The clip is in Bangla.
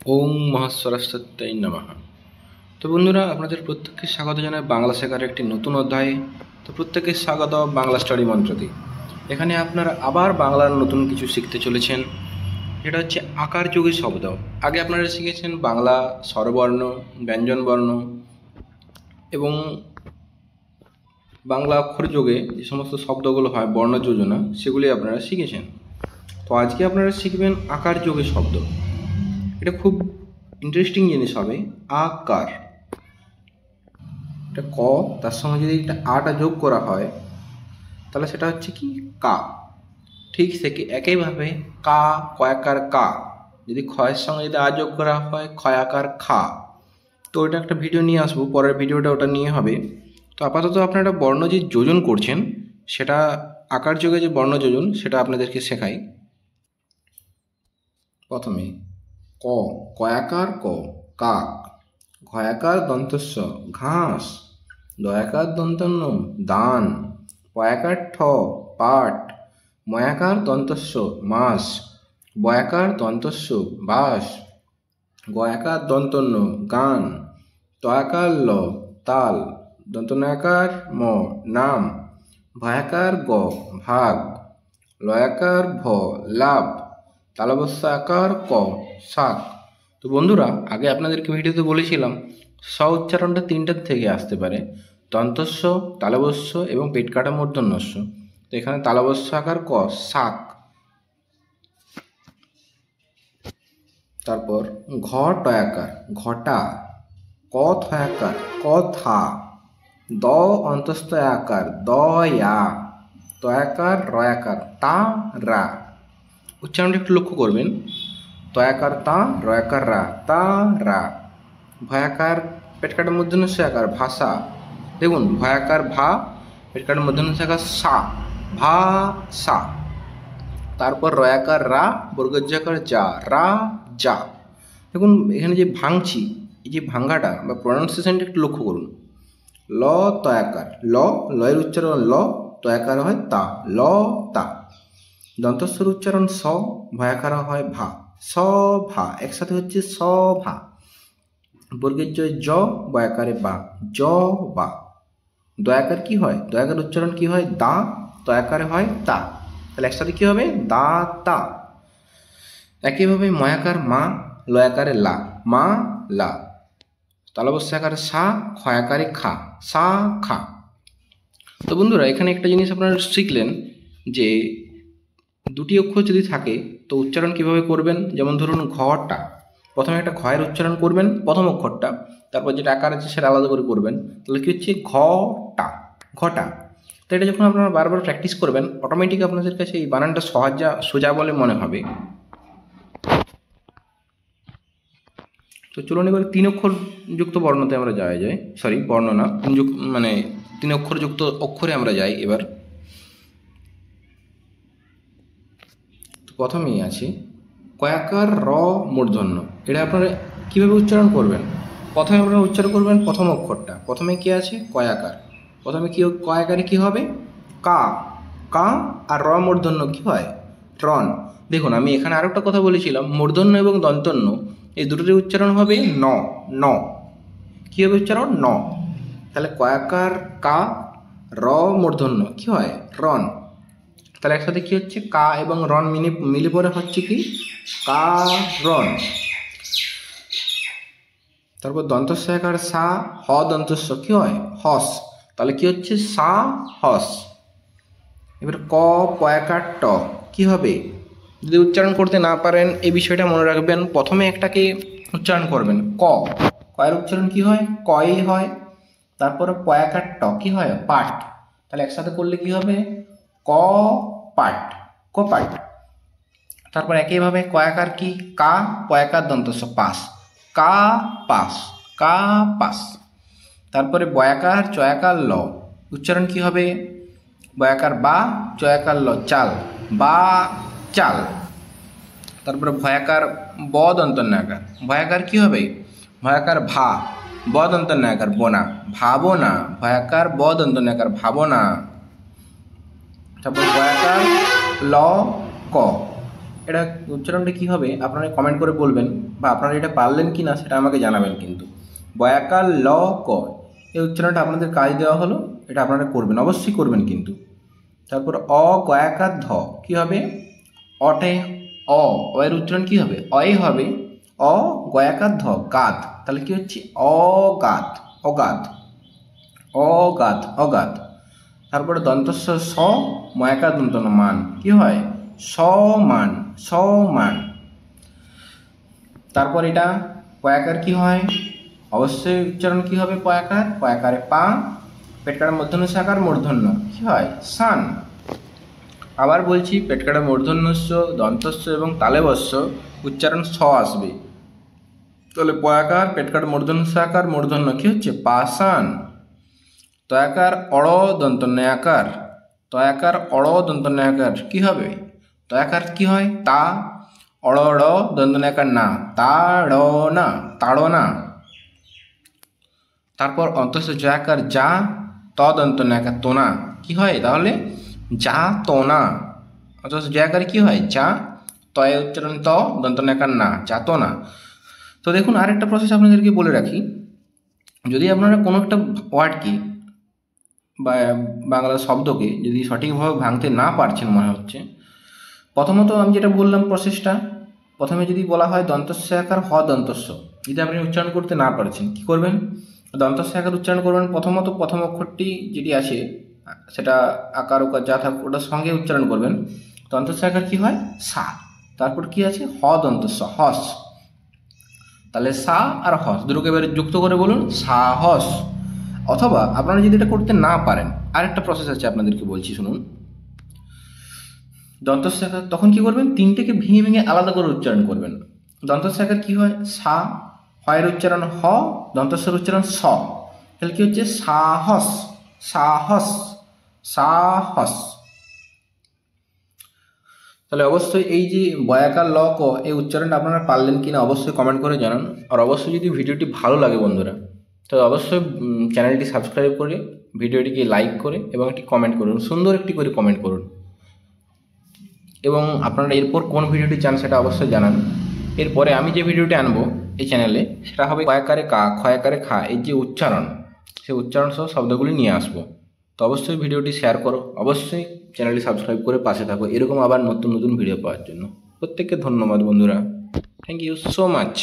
ওম মহাসরস্বত্যাই নমঃ। তো বন্ধুরা, আপনাদের প্রত্যেককে স্বাগত জানাই বাংলা শেখার একটি নতুন অধ্যায়ে। তো প্রত্যেককে স্বাগত বাংলা স্টাডি মন্ত্রতে। এখানে আপনারা আবার বাংলার নতুন কিছু শিখতে চলেছেন, যেটা হচ্ছে আকার যুগের শব্দ। আগে আপনারা শিখেছেন বাংলা স্বরবর্ণ, ব্যঞ্জনবর্ণ এবং বাংলা অক্ষর যোগে যে সমস্ত শব্দগুলো হয় বর্ণ যোজনা, সেগুলি আপনারা শিখেছেন। তো আজকে আপনারা শিখবেন আকার যোগের শব্দ। এটা খুব ইন্টারেস্টিং জিনিস হবে। আকার, এটা ক, তার সঙ্গে যদি একটা আটা যোগ করা হয় তাহলে সেটা হচ্ছে কি কা। ঠিক থেকে একইভাবে কা, কয়াকার কা, যদি ক্ষয়ের সঙ্গে যদি আ যোগ করা হয় ক্ষয়াকার খা। তো ওটা একটা ভিডিও নিয়ে আসবো, পরের ভিডিওটা ওটা নিয়ে হবে। তো আপাতত আপনারা বর্ণ যে যোজন করছেন, সেটা আকার যোগে যে বর্ণ যোজন সেটা আপনাদেরকে শেখাই। প্রথমে ক, কয়াকার ক, কাক। ঘয়াকার দন্তস্ব ঘাস। দয়াকার দন্তন্য দান। পয়াকার ঠ পাট। ময়াকার দন্তস্ব মাস। বয়াকার দন্তস্ব বাস। গয়াকার দন্তন্য গান। তয়াকার ল তাল। দন্তনয়াকার ম নাম। ভয়াকার গ ভাগ। লয়াকার ভ লাভ। তালবস্য আকার ক শাক। তো বন্ধুরা, আগে আপনাদেরকে ভিডিওতে বলেছিলাম স উচ্চারণটা তিনটার থেকে আসতে পারে: দন্তস্ব, তালবস্য এবং পেট কাটা মূর্ধন্যস্ব। তো এখানে তালবস্য আকার ক শাক। তারপর ঘ টয়াকার ঘটা। ক থয়াকার কথা। দ অন্তস্থ আকার দয়া। তয়াকার রয়াকার তা রা। উচ্চারণটা একটু লক্ষ্য করবেন। তয়াকার তা, রয়াকার রা, তা রা। ভয়াকার পেটকাটার মূর্ধন্য আকার ভাষা। দেখুন, ভয়াকার ভা, পেটকাটার মূর্ধন্য আকার সা, ভা সা। তারপর রয়াকার রা, বর্গজ্যাকার যা, রা যা। দেখুন এখানে যে ভাঙছি, এই যে ভাঙ্গাটা বা প্রনাউন্সিয়েশনটা একটু লক্ষ্য করুন। ল তয়াকার ল, লয়ের উচ্চারণ ল, তয়াকার হয় তা, ল তা। দন্তস্বর উচ্চারণ স, ভয়াকার হয় ভা, স ভা। একসাথে হচ্ছে স ভা। বর্গের জয় জ, বয়াকারে বা, জ বা। দয়াকার কি হয়? দয়াকার উচ্চারণ কি হয়? দা, তয়াকারে হয় তা। তাহলে একসাথে কি হবে? দা তা। একইভাবে ময়াকার মা, লয়াকারে লা, মা লা। তালবস্য আকারে সা, ক্ষয়াকারে খা, সা খা। তো বন্ধুরা, এখানে একটা জিনিস আপনারা শিখলেন যে দুটি অক্ষর যদি থাকে তো উচ্চারণ কিভাবে করবেন। যেমন ধরুন ঘটা, প্রথমে একটা ঘয়ের উচ্চারণ করবেন প্রথম অক্ষরটা, তারপর যেটা আকার আছে সেটা আলাদা করে করবেন। তাহলে কি হচ্ছে? ঘটা, ঘটা। তো এটা যখন আপনারা বারবার প্র্যাকটিস করবেন, অটোমেটিক আপনাদের কাছে এই বানানটা সোজা বলে মনে হবে। তো চলুন এবার তিন অক্ষর যুক্ত বর্ণতে আমরা যাই সরি বর্ণ না, মানে তিন অক্ষর যুক্ত অক্ষরে আমরা যাই এবার। প্রথমেই আছে কয়াকার র মূর্ধন্য। এটা আপনারা কীভাবে উচ্চারণ করবেন? প্রথমে আপনারা উচ্চারণ করবেন প্রথম অক্ষরটা। প্রথমে কি আছে? কয়াকার। প্রথমে কি কয়াকারে কি হবে? কা, কা। আর র মূর্ধন্য কি হয়? রন। দেখুন, আমি এখানে আরও একটা কথা বলেছিলাম, মূর্ধন্য এবং দন্তন্য এই দুটোরই উচ্চারণ হবে ন, ন। কী হবে উচ্চারণ? ন। তাহলে কয়াকার কা, র মূর্ধন্য কি হয়? রন। তাহলে একসাথে কি হচ্ছে? কা এবং রন মিলে পরে হচ্ছে কি? কা রন। তারপর দন্তস্ব আকার সা, হ দন্তস্ব কি হয়? হস। তাহলে কি হচ্ছে? সা হস। এবার ক পয়াকার ট কি হবে? যদি উচ্চারণ করতে না পারেন এই বিষয়টা মনে রাখবেন, প্রথমে একটাকে উচ্চারণ করবেন ক। কয়ের উচ্চারণ কি হয়? কই হয়। তারপরে পয়াকার ট কি হয়? পাট। তাহলে একসাথে করলে কি হবে? ক পাট, কপাট। তারপর একইভাবে কয়াকার কি? কা, পয়াকার দন্তস্ব পাস, কা পাস, কা পাস। তারপরে বয়াকার চয়াকার ল, উচ্চারণ কি হবে? বয়াকার বা, চয়াকার ল চাল, বা চাল। তারপরে ভয়াকার ব দন্তন্যাকার, ভয়াকার কি হবে? ভয়াকার ভা, ব দন্তন্যাকার বোনা, ভাবনা। ভয়াকার ব দন্তন্যাকার ভাবনা। তারপর বয়াকার ল ক, এটা উচ্চারণটা কী হবে আপনারা কমেন্ট করে বলবেন, বা আপনারা এটা পারলেন কি না সেটা আমাকে জানাবেন কিন্তু। বয়াকার ল ক, এই উচ্চারণটা আপনাদের কাজ দেওয়া হলো, এটা আপনারা করবেন, অবশ্যই করবেন কিন্তু। তারপর অ গয়াকার ধ কী হবে? অটে অ, এর উচ্চারণ কী হবে? অয়ে হবে। অ গয়াকার ধ গাত, তাহলে কী হচ্ছে? অগাত, অগাত, অগাত, অগাত। তারপরে দন্তস্ব স ময়াকার দন্তন মান কী হয়? সমান, সমান। তারপর এটা পয়াকার কি হয়? অবশ্যই উচ্চারণ কি হবে? পয়াকার, পয়াকারে পা, পেটকাটা মূর্ধন্য সাকার মূর্ধন্য কি হয়? সান। আবার বলছি, পেটকাটা মূর্ধন্যস্য, দন্তস্য এবং তালেবস্য উচ্চারণ স আসবে। তাহলে পয়াকার, পেটকাটা মূর্ধন্য সাকার মূর্ধন্য কি হচ্ছে? পাসান। তয়াকার অড় দন্তন্য আকার, তয়াকার অড় দন্তন্য আকার কি হবে? তয়াকার কি হয়? তা, অড় অড় দন্তনাকার না, তাড় না, তাড় না। তারপর অন্তঃস্থ জয়াকার যা, ত দন্তনাকার তোনা কি হয়? তাহলে যা তোনা। অন্তঃস্থ জয়াকার কি হয়? যা, তয় উচ্চারণ ত, দন্তনাকার না, যা তো না। তো দেখুন আরেকটা প্রসেস আপনাদেরকে বলে রাখি, যদি আপনারা কোনো একটা ওয়ার্ডকে বা বাংলা শব্দকে যদি সঠিকভাবে ভাঙতে না পারছেন মনে হচ্ছে, প্রথমত আমি যেটা বললাম প্রসেসটা, প্রথমে যদি বলা হয় দন্তস্য আকার হ দন্তস্য, যদি আপনি উচ্চারণ করতে না পারছেন কী করবেন? দন্তস্য আকার উচ্চারণ করবেন, প্রথমত প্রথম অক্ষরটি যেটি আছে সেটা আকার উকার যা থাকুক ওটার সঙ্গে উচ্চারণ করবেন। দন্তস্য আকার কী হয়? সা। তারপর কি আছে? হ দন্তস্য, হস। তাহলে সা আর হস দুটোকে এবারে যুক্ত করে বলুন সাহস। অথবা আপনারা যদি এটা করতে না পারেন, আরেকটা প্রসেস আছে আপনাদেরকে বলছি শুনুন। দন্তস্য আকার তখন কী করবেন? তিনটেকে ভেঙে ভেঙে আলাদা করে উচ্চারণ করবেন। দন্তস্য আকার কী হয়? সা, হয়ের উচ্চারণ হ, দন্তস্যের উচ্চারণ স। তাহলে কী হচ্ছে? সাহস, সাহস, সাহস। তাহলে অবশ্যই এই যে বয়াকার ল ক এই উচ্চারণটা আপনারা পারলেন কি না অবশ্যই কমেন্ট করে জানান। আর অবশ্যই যদি ভিডিওটি ভালো লাগে বন্ধুরা, তো অবশ্যই চ্যানেলটি সাবস্ক্রাইব করে ভিডিওটিকে লাইক করে এবং একটি কমেন্ট করুন, সুন্দর একটি করে কমেন্ট করুন। এবং আপনারা এরপর কোন ভিডিওটি চান সেটা অবশ্যই জানান। এরপরে আমি যে ভিডিওটি আনবো এই চ্যানেলে সেটা হবে কয়াকারে কা, খয়াকারে খা, এই যে উচ্চারণ, সেই উচ্চারণ সহ শব্দগুলি নিয়ে আসবো। তো অবশ্যই ভিডিওটি শেয়ার করো, অবশ্যই চ্যানেলটি সাবস্ক্রাইব করে পাশে থাকো এরকম আবার নতুন নতুন ভিডিও পাওয়ার জন্য। প্রত্যেককে ধন্যবাদ বন্ধুরা, থ্যাংক ইউ সো মাচ।